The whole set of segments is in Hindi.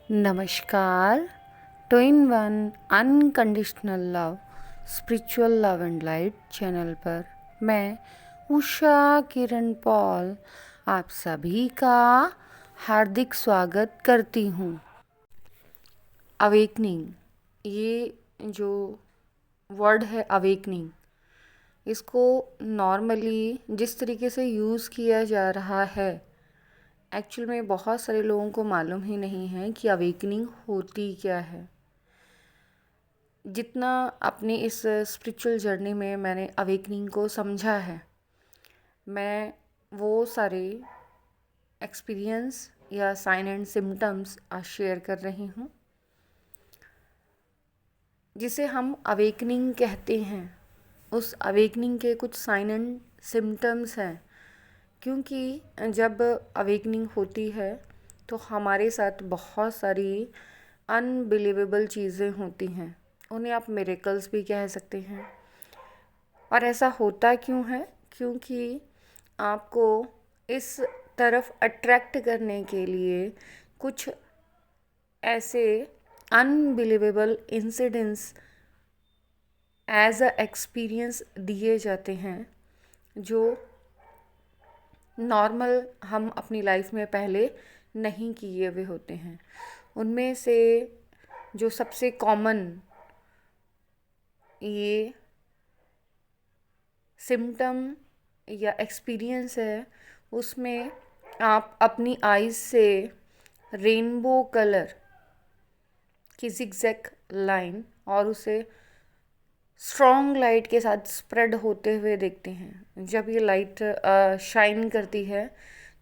नमस्कार। Two in one unconditional love spiritual love and light channel पर मैं उषा किरण पॉल आप सभी का हार्दिक स्वागत करती हूँ। अवेकनिंग, ये जो वर्ड है अवेकनिंग, इसको नॉर्मली जिस तरीके से यूज़ किया जा रहा है, एक्चुअल में बहुत सारे लोगों को मालूम ही नहीं है कि अवेकनिंग होती क्या है। जितना अपनी इस स्पिरिचुअल जर्नी में मैंने अवेकनिंग को समझा है, मैं वो सारे एक्सपीरियंस या साइन एंड सिम्टम्स आज शेयर कर रही हूँ जिसे हम अवेकनिंग कहते हैं। उस अवेकनिंग के कुछ साइन एंड सिम्टम्स हैं, क्योंकि जब अवेकनिंग होती है तो हमारे साथ बहुत सारी अनबिलीवेबल चीज़ें होती हैं। उन्हें आप मिरेकल्स भी कह सकते हैं। और ऐसा होता क्यों है? क्योंकि आपको इस तरफ अट्रैक्ट करने के लिए कुछ ऐसे unbelievable incidents as a experience दिए जाते हैं जो नॉर्मल हम अपनी लाइफ में पहले नहीं किए हुए होते हैं। उनमें से जो सबसे कॉमन ये सिम्टम या एक्सपीरियंस है, उसमें आप अपनी आईज से रेनबो कलर की जिगजैग लाइन और उसे स्ट्रॉन्ग लाइट के साथ स्प्रेड होते हुए देखते हैं। जब ये लाइट शाइन करती है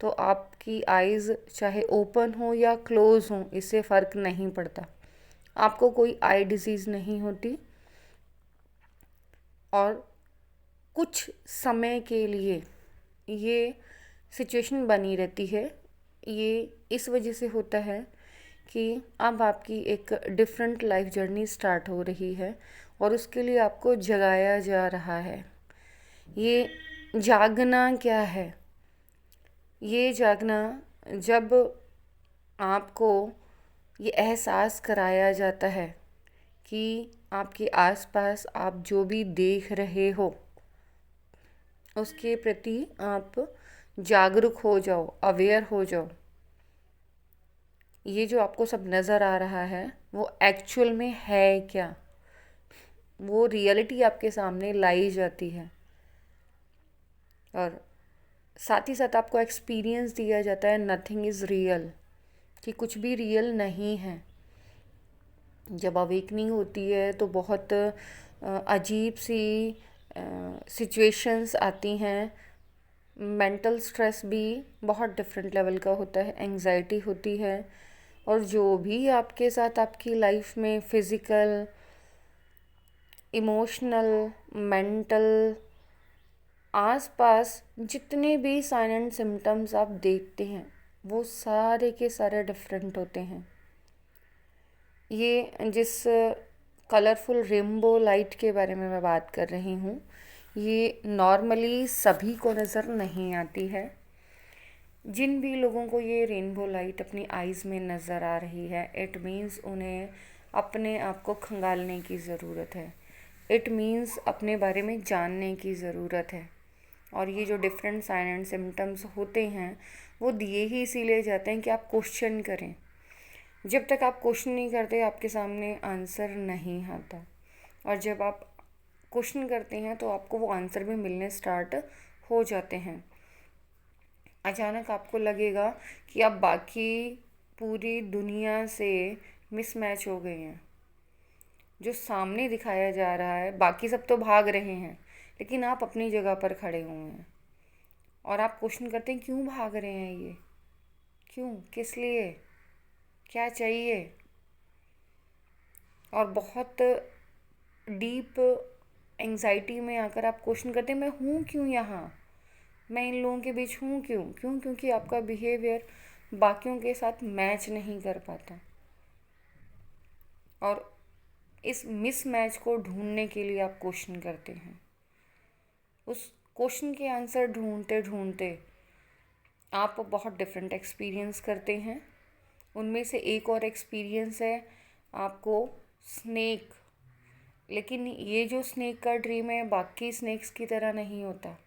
तो आपकी आईज़ चाहे ओपन हो या क्लोज हो, इससे फ़र्क नहीं पड़ता। आपको कोई आई डिजीज़ नहीं होती और कुछ समय के लिए ये सिचुएशन बनी रहती है। ये इस वजह से होता है कि अब आपकी एक डिफरेंट लाइफ जर्नी स्टार्ट हो रही है और उसके लिए आपको जगाया जा रहा है। ये जागना क्या है? ये जागना जब आपको ये एहसास कराया जाता है कि आपके आसपास आप जो भी देख रहे हो उसके प्रति आप जागरूक हो जाओ, अवेयर हो जाओ। ये जो आपको सब नज़र आ रहा है वो एक्चुअल में है क्या? वो रियलिटी आपके सामने लाई जाती है और साथ ही साथ आपको एक्सपीरियंस दिया जाता है नथिंग इज़ रियल, कि कुछ भी रियल नहीं है। जब अवेकनिंग होती है तो बहुत अजीब सी सिचुएशंस आती हैं। मेंटल स्ट्रेस भी बहुत डिफरेंट लेवल का होता है, एंजाइटी होती है, और जो भी आपके साथ आपकी लाइफ में फिज़िकल, इमोशनल, मेंटल, आसपास जितने भी साइन एंड सिम्टम्स आप देखते हैं वो सारे के सारे डिफरेंट होते हैं। ये जिस कलरफुल रेनबो लाइट के बारे में मैं बात कर रही हूँ, ये नॉर्मली सभी को नज़र नहीं आती है। जिन भी लोगों को ये रेनबो लाइट अपनी आइज़ में नज़र आ रही है, इट मीन्स उन्हें अपने आप को खंगालने की ज़रूरत है। इट मीन्स अपने बारे में जानने की ज़रूरत है। और ये जो डिफरेंट साइन एंड सिम्टम्स होते हैं वो दिए ही इसीलिए जाते हैं कि आप क्वेश्चन करें। जब तक आप क्वेश्चन नहीं करते आपके सामने आंसर नहीं आता, और जब आप क्वेश्चन करते हैं तो आपको वो आंसर भी मिलने स्टार्ट हो जाते हैं। अचानक आपको लगेगा कि आप बाकी पूरी दुनिया से मिसमैच हो गए हैं। जो सामने दिखाया जा रहा है, बाकी सब तो भाग रहे हैं लेकिन आप अपनी जगह पर खड़े हुए हैं और आप क्वेश्चन करते हैं क्यों भाग रहे हैं ये, क्यों, किस लिए, क्या चाहिए। और बहुत डीप एंजाइटी में आकर आप क्वेश्चन करते हैं मैं हूँ क्यों यहाँ, मैं इन लोगों के बीच हूँ क्यों? क्योंकि आपका बिहेवियर बाकियों के साथ मैच नहीं कर पाता और इस मिसमैच को ढूंढने के लिए आप क्वेश्चन करते हैं। उस क्वेश्चन के आंसर ढूंढते ढूंढते आप बहुत डिफरेंट एक्सपीरियंस करते हैं। उनमें से एक और एक्सपीरियंस है आपको स्नेक, लेकिन ये जो स्नेक का ड्रीम है बाकी स्नेक्स की तरह नहीं होता।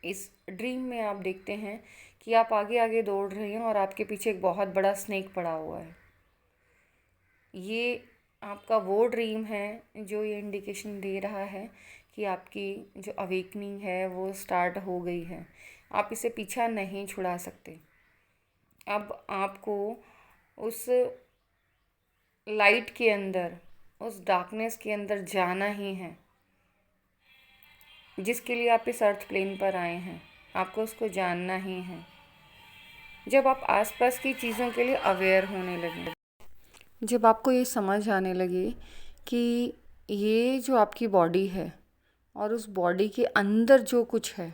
इस ड्रीम में आप देखते हैं कि आप आगे आगे दौड़ रहे हैं और आपके पीछे एक बहुत बड़ा स्नेक पड़ा हुआ है। ये आपका वो ड्रीम है जो ये इंडिकेशन दे रहा है कि आपकी जो अवेकनिंग है वो स्टार्ट हो गई है। आप इसे पीछा नहीं छुड़ा सकते। अब आपको उस लाइट के अंदर, उस डार्कनेस के अंदर जाना ही है जिसके लिए आप इस अर्थ प्लेन पर आए हैं। आपको उसको जानना ही है। जब आप आसपास की चीज़ों के लिए अवेयर होने लगे, जब आपको ये समझ आने लगे कि ये जो आपकी बॉडी है और उस बॉडी के अंदर जो कुछ है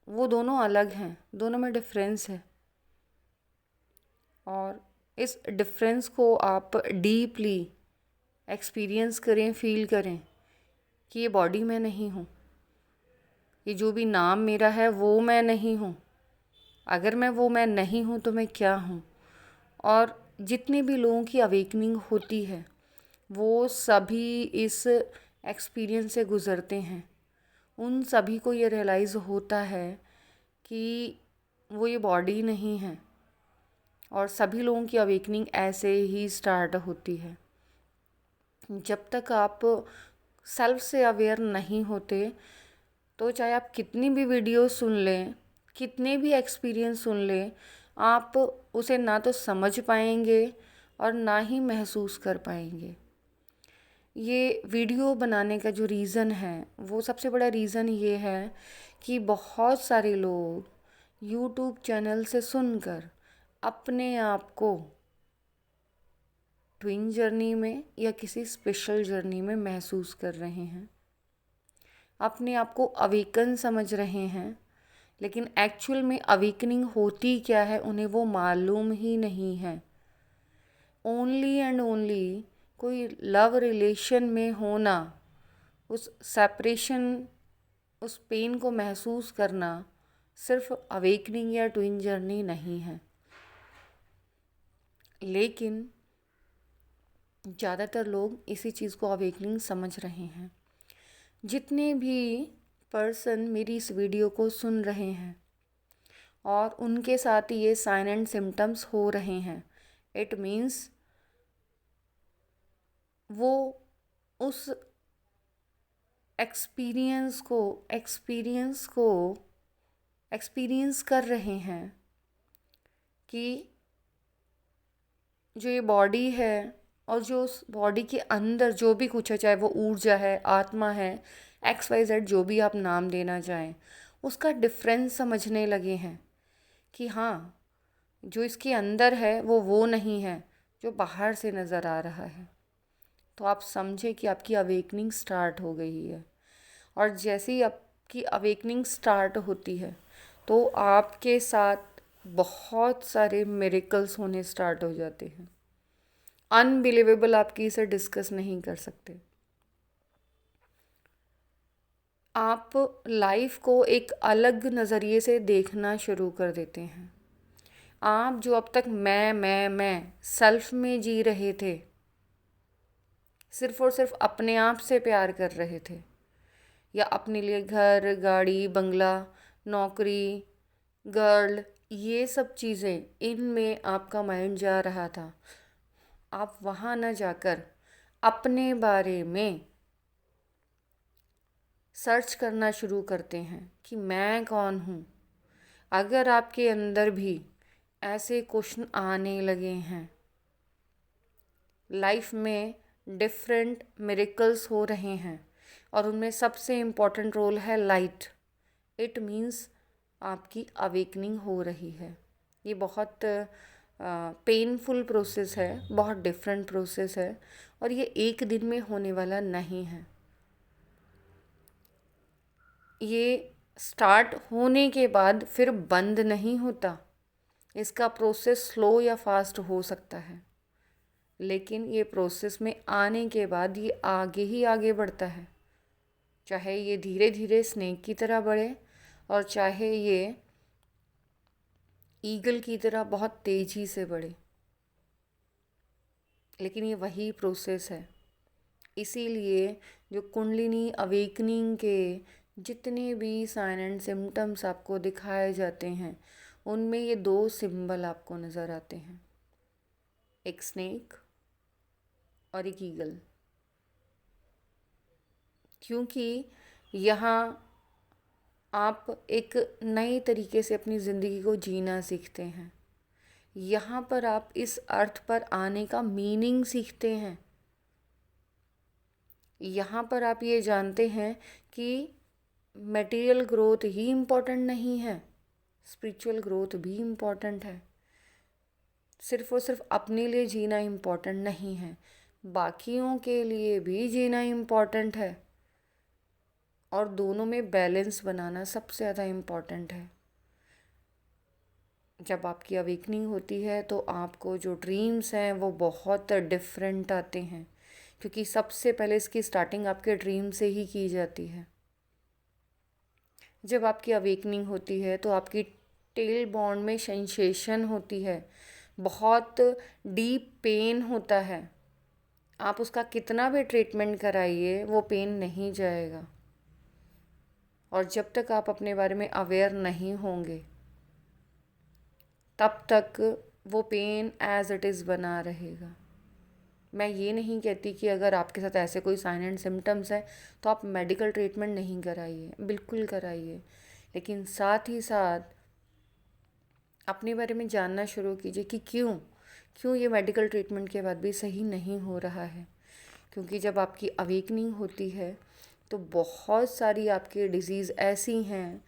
वो दोनों अलग हैं, दोनों में डिफरेंस है, और इस डिफरेंस को आप डीपली एक्सपीरियंस करें, फील करें कि ये बॉडी मैं नहीं हूँ, ये जो भी नाम मेरा है वो मैं नहीं हूँ। अगर मैं वो मैं नहीं हूँ तो मैं क्या हूँ। और जितने भी लोगों की अवेकनिंग होती है वो सभी इस एक्सपीरियंस से गुज़रते हैं। उन सभी को ये रियलाइज़ होता है कि वो ये बॉडी नहीं है, और सभी लोगों की अवेकनिंग ऐसे ही स्टार्ट होती है। जब तक आप सेल्फ से अवेयर नहीं होते तो चाहे आप कितनी भी वीडियो सुन लें, कितने भी एक्सपीरियंस सुन लें, आप उसे ना तो समझ पाएंगे और ना ही महसूस कर पाएंगे। ये वीडियो बनाने का जो रीज़न है वो सबसे बड़ा रीज़न ये है कि बहुत सारे लोग यूट्यूब चैनल से सुनकर अपने आप को ट्विन जर्नी में या किसी स्पेशल जर्नी में महसूस कर रहे हैं, अपने आप को अवेकन समझ रहे हैं, लेकिन एक्चुअल में अवेकनिंग होती क्या है उन्हें वो मालूम ही नहीं है। ओनली एंड ओनली कोई लव रिलेशन में होना, उस सेपरेशन, उस पेन को महसूस करना सिर्फ अवेकनिंग या ट्विन जर्नी नहीं है। लेकिन ज़्यादातर लोग इसी चीज़ को अवेकनिंग समझ रहे हैं। जितने भी पर्सन मेरी इस वीडियो को सुन रहे हैं और उनके साथ ये साइन एंड सिम्टम्स हो रहे हैं, इट मीन्स वो उस एक्सपीरियंस कर रहे हैं कि जो ये बॉडी है और जो उस बॉडी के अंदर जो भी कुछ है, चाहे वो ऊर्जा है, आत्मा है, XYZ जो भी आप नाम देना चाहें, उसका डिफरेंस समझने लगे हैं कि हाँ, जो इसके अंदर है वो नहीं है जो बाहर से नज़र आ रहा है। तो आप समझे कि आपकी अवेकनिंग स्टार्ट हो गई है। और जैसे ही आपकी अवेकनिंग स्टार्ट होती है तो आपके साथ बहुत सारे मिरेकल्स होने स्टार्ट हो जाते हैं। अनबिलीवेबल, आपकी इसे डिस्कस नहीं कर सकते। आप लाइफ को एक अलग नज़रिए से देखना शुरू कर देते हैं। आप जो अब तक मैं सेल्फ में जी रहे थे, सिर्फ और सिर्फ अपने आप से प्यार कर रहे थे, या अपने लिए घर, गाड़ी, बंगला, नौकरी, गर्ल, ये सब चीज़ें, इनमें आपका माइंड जा रहा था। आप वहाँ न जाकर अपने बारे में सर्च करना शुरू करते हैं कि मैं कौन हूँ। अगर आपके अंदर भी ऐसे क्वेश्चन आने लगे हैं, लाइफ में डिफरेंट मिरेकल्स हो रहे हैं और उनमें सबसे इम्पॉर्टेंट रोल है लाइट, इट मीन्स आपकी अवेकनिंग हो रही है। ये बहुत पेनफुल प्रोसेस है, बहुत डिफरेंट प्रोसेस है, और ये एक दिन में होने वाला नहीं है। ये स्टार्ट होने के बाद फिर बंद नहीं होता। इसका प्रोसेस स्लो या फास्ट हो सकता है, लेकिन ये प्रोसेस में आने के बाद ये आगे ही आगे बढ़ता है। चाहे ये धीरे धीरे स्नेक की तरह बढ़े और चाहे ये ईगल की तरह बहुत तेज़ी से बढ़े, लेकिन ये वही प्रोसेस है। इसीलिए जो कुंडलिनी अवेकनिंग के जितने भी साइन एंड सिम्टम्स आपको दिखाए जाते हैं, उनमें ये 2 सिंबल आपको नज़र आते हैं, एक स्नेक और एक ईगल। क्योंकि यहाँ आप एक नए तरीके से अपनी ज़िंदगी को जीना सीखते हैं। यहाँ पर आप इस अर्थ पर आने का मीनिंग सीखते हैं। यहाँ पर आप ये जानते हैं कि मटेरियल ग्रोथ ही इम्पोर्टेंट नहीं है, स्पिरिचुअल ग्रोथ भी इम्पोर्टेंट है। सिर्फ और सिर्फ अपने लिए जीना इम्पोर्टेंट नहीं है, बाकियों के लिए भी जीना इम्पोर्टेंट है। और दोनों में बैलेंस बनाना सबसे ज़्यादा इम्पोर्टेंट है। जब आपकी अवेकनिंग होती है तो आपको जो ड्रीम्स हैं वो बहुत डिफरेंट आते हैं, क्योंकि सबसे पहले इसकी स्टार्टिंग आपके ड्रीम से ही की जाती है। जब आपकी अवेकनिंग होती है तो आपकी टेल बॉन्ड में सेंसेशन होती है, बहुत डीप पेन होता है। आप उसका कितना भी ट्रीटमेंट कराइए वो पेन नहीं जाएगा। और जब तक आप अपने बारे में अवेयर नहीं होंगे तब तक वो पेन एज इट इज़ बना रहेगा। मैं ये नहीं कहती कि अगर आपके साथ ऐसे कोई साइन एंड सिम्टम्स है तो आप मेडिकल ट्रीटमेंट नहीं कराइए, बिल्कुल कराइए, लेकिन साथ ही साथ अपने बारे में जानना शुरू कीजिए कि क्यों ये मेडिकल ट्रीटमेंट के बाद भी सही नहीं हो रहा है। क्योंकि जब आपकी अवेकनिंग होती है तो बहुत सारी आपकी डिजीज़ ऐसी हैं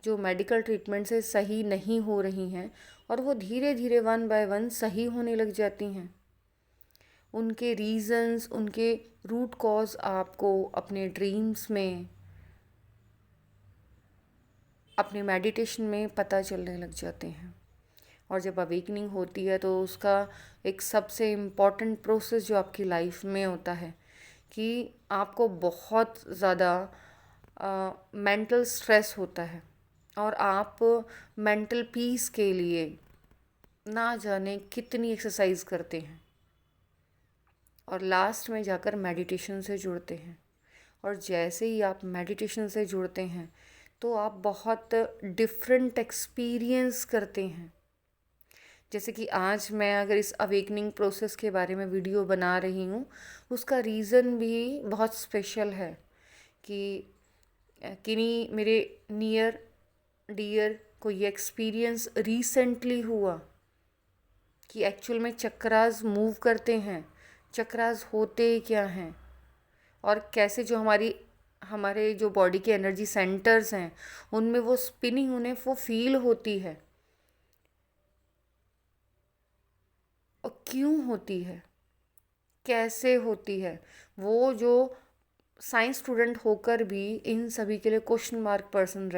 जो मेडिकल ट्रीटमेंट से सही नहीं हो रही हैं और वो धीरे धीरे 1 बाय 1 सही होने लग जाती हैं। उनके रीज़न्स, उनके रूट कॉज आपको अपने ड्रीम्स में, अपने मेडिटेशन में पता चलने लग जाते हैं। और जब अवेकनिंग होती है तो उसका एक सबसे इम्पॉर्टेंट प्रोसेस जो आपकी लाइफ में होता है कि आपको बहुत ज़्यादा मेंटल स्ट्रेस होता है और आप मेंटल पीस के लिए ना जाने कितनी एक्सरसाइज करते हैं और लास्ट में जाकर मेडिटेशन से जुड़ते हैं। और जैसे ही आप मेडिटेशन से जुड़ते हैं तो आप बहुत डिफरेंट एक्सपीरियंस करते हैं। जैसे कि आज मैं अगर इस अवेकनिंग प्रोसेस के बारे में वीडियो बना रही हूँ, उसका रीज़न भी बहुत स्पेशल है कि किन्हीं मेरे नियर डियर को ये एक्सपीरियंस रिसेंटली हुआ कि एक्चुअल में चक्रास मूव करते हैं, चक्रास होते क्या हैं और कैसे जो हमारे जो बॉडी के एनर्जी सेंटर्स हैं उनमें वो स्पिनिंग उन्हें वो फील होती है और क्यों होती है, कैसे होती है। वो जो साइंस स्टूडेंट होकर भी इन सभी के लिए क्वेश्चन मार्क पर्सन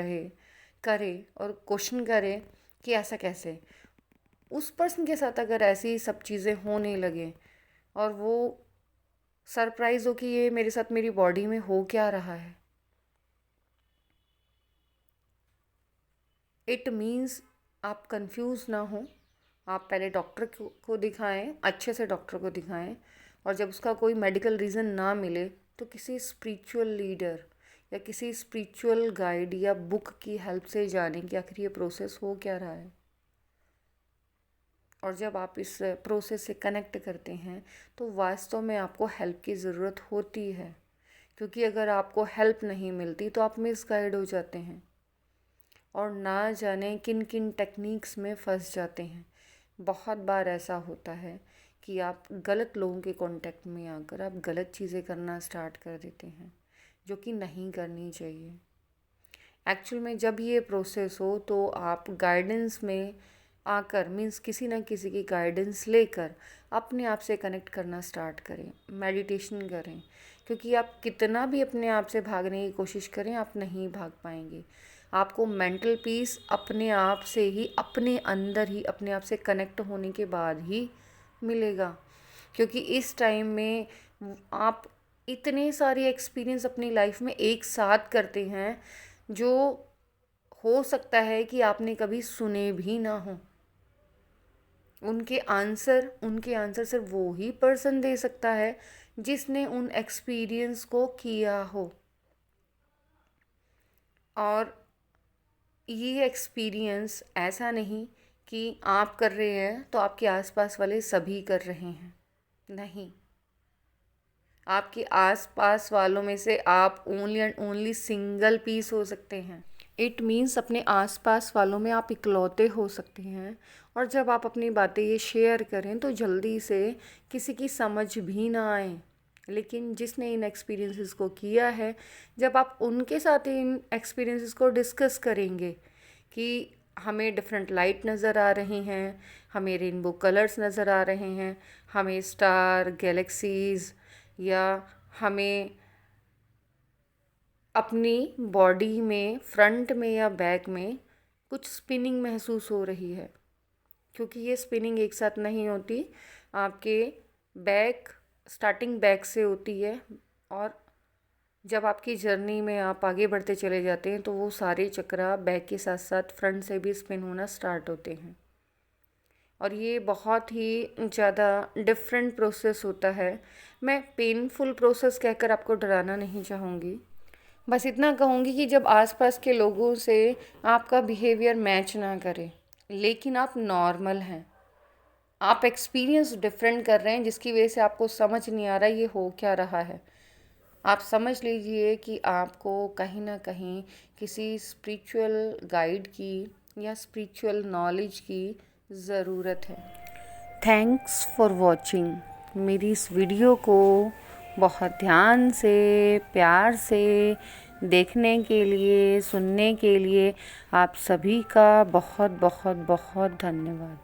करे और क्वेश्चन करे कि ऐसा कैसे। उस पर्सन के साथ अगर ऐसी सब चीज़ें होने लगे और वो सरप्राइज़ हो कि ये मेरे साथ मेरी बॉडी में हो क्या रहा है, इट मीन्स आप कंफ्यूज ना हो। आप पहले डॉक्टर को दिखाएं, अच्छे से डॉक्टर को दिखाएं, और जब उसका कोई मेडिकल रीज़न ना मिले तो किसी स्पिरिचुअल लीडर या किसी स्पिरिचुअल गाइड या बुक की हेल्प से जानें कि आखिर ये प्रोसेस हो क्या रहा है। और जब आप इस प्रोसेस से कनेक्ट करते हैं तो वास्तव में आपको हेल्प की ज़रूरत होती है, क्योंकि अगर आपको हेल्प नहीं मिलती तो आप मिसगाइड हो जाते हैं और ना जाने किन किन टेक्निक्स में फंस जाते हैं। बहुत बार ऐसा होता है कि आप गलत लोगों के कांटेक्ट में आकर आप गलत चीज़ें करना स्टार्ट कर देते हैं जो कि नहीं करनी चाहिए। एक्चुअल में जब ये प्रोसेस हो तो आप गाइडेंस में आकर, मीन्स किसी न किसी की गाइडेंस लेकर अपने आप से कनेक्ट करना स्टार्ट करें, मेडिटेशन करें। क्योंकि आप कितना भी अपने आप से भागने की कोशिश करें आप नहीं भाग पाएंगे। आपको मेंटल पीस अपने आप से ही, अपने अंदर ही, अपने आप से कनेक्ट होने के बाद ही मिलेगा। क्योंकि इस टाइम में आप इतने सारे एक्सपीरियंस अपनी लाइफ में एक साथ करते हैं जो हो सकता है कि आपने कभी सुने भी ना हो। उनके आंसर सिर्फ वो ही पर्सन दे सकता है जिसने उन एक्सपीरियंस को किया हो। और ये एक्सपीरियंस ऐसा नहीं कि आप कर रहे हैं तो आपके आसपास वाले सभी कर रहे हैं, नहीं। आपके आसपास वालों में से आप only and only single piece हो सकते हैं। इट मीन्स अपने आसपास वालों में आप इकलौते हो सकते हैं। और जब आप अपनी बातें ये शेयर करें तो जल्दी से किसी की समझ भी ना आए, लेकिन जिसने इन एक्सपीरियंसेस को किया है, जब आप उनके साथ इन एक्सपीरियंसेस को डिस्कस करेंगे कि हमें डिफरेंट लाइट नज़र आ रही हैं, हमें रेनबो कलर्स नज़र आ रहे हैं, हमें स्टार, गैलेक्सीज़, या हमें अपनी बॉडी में फ्रंट में या बैक में कुछ स्पिनिंग महसूस हो रही है, क्योंकि ये स्पिनिंग एक साथ नहीं होती, आपके बैक स्टार्टिंग बैक से होती है। और जब आपकी जर्नी में आप आगे बढ़ते चले जाते हैं तो वो सारे चक्रा बैक के साथ साथ फ्रंट से भी स्पिन होना स्टार्ट होते हैं। और ये बहुत ही ज़्यादा डिफरेंट प्रोसेस होता है। मैं पेनफुल प्रोसेस कहकर आपको डराना नहीं चाहूँगी, बस इतना कहूँगी कि जब आसपास के लोगों से आपका बिहेवियर मैच ना करे, लेकिन आप नॉर्मल हैं, आप एक्सपीरियंस डिफरेंट कर रहे हैं जिसकी वजह से आपको समझ नहीं आ रहा ये हो क्या रहा है, आप समझ लीजिए कि आपको कहीं ना कहीं किसी स्पिरिचुअल गाइड की या स्पिरिचुअल नॉलेज की ज़रूरत है। Thanks for watching. मेरी इस वीडियो को बहुत ध्यान से, प्यार से देखने के लिए, सुनने के लिए आप सभी का बहुत बहुत बहुत धन्यवाद।